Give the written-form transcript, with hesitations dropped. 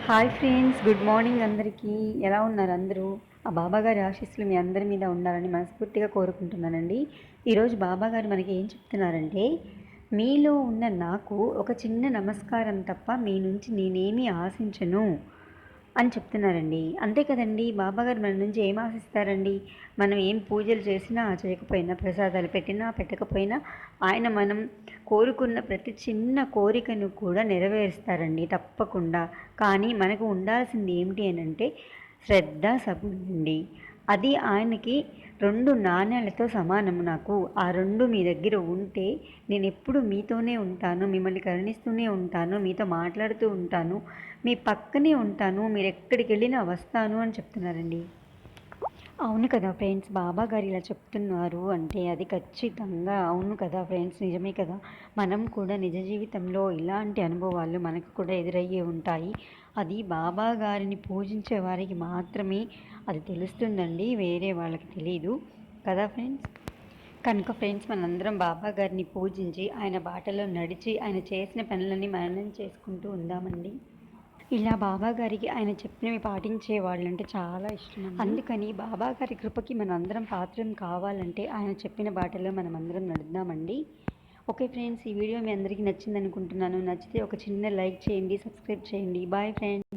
Hi friends, good morning అందరికీ. ఎలా ఉన్నారు అందరూ? ఆ బాబాగారి ఆశీస్సులు మీ అందరి మీద ఉండాలని మనస్ఫూర్తిగా కోరుకుంటున్నానండి. ఈరోజు బాబాగారు మనకి ఏం చెప్తున్నారంటే, మీలో ఉన్న నాకు ఒక చిన్న నమస్కారం తప్ప మీ నుంచి నేనేమీ ఆశించను అని చెప్తున్నారండి. అంతే కదండి, బాబాగారు మన నుంచి ఏం ఆశిస్తారండి? మనం ఏం పూజలు చేసినా చేయకపోయినా, ప్రసాదాలు పెట్టినా పెట్టకపోయినా, ఆయన మనం కోరుకున్న ప్రతి చిన్న కోరికను కూడా నెరవేరుస్తారండి తప్పకుండా. కానీ మనకు ఉండాల్సింది ఏమిటి అనంటే శ్రద్ధ, సబురండి. అది ఆయనకి 2 నాణేలతో సమానము నాకు. ఆ 2 మీ దగ్గర ఉంటే నేనెప్పుడు మీతోనే ఉంటాను, మిమ్మల్ని కరుణిస్తూనే ఉంటాను, మీతో మాట్లాడుతూ ఉంటాను, మీ పక్కనే ఉంటాను, మీరెక్కడికెళ్ళినా వస్తాను అని చెప్తున్నారండి. అవును కదా ఫ్రెండ్స్, బాబాగారు ఇలా చెప్తున్నారు అంటే అది ఖచ్చితంగా అవును కదా ఫ్రెండ్స్, నిజమే కదా. మనం కూడా నిజ జీవితంలో ఇలాంటి అనుభవాలు మనకు కూడా ఎదురయ్యే ఉంటాయి. అది బాబాగారిని పూజించే వారికి మాత్రమే అది తెలుస్తుందండి, వేరే వాళ్ళకి తెలీదు కదా ఫ్రెండ్స్. కనుక ఫ్రెండ్స్, మనందరం బాబాగారిని పూజించి ఆయన బాటలో నడిచి ఆయన చేసిన పనులన్నీ మననం చేసుకుంటూ ఉందామండి. ఇలా బాబాగారికి ఆయన చెప్పినవి పాటించే వాళ్ళంటే చాలా ఇష్టమండి. అందుకని బాబాగారి కృపకి మనందరం పాత్రం కావాలంటే ఆయన చెప్పిన బాటలో మనమందరం నడుద్దామండి. ఓకే ఫ్రెండ్స్, ఈ వీడియో మీ అందరికీ నచ్చిందనుకుంటున్నాను. నచ్చితే ఒక చిన్న లైక్ చేయండి, సబ్స్క్రైబ్ చేయండి. Bye friends.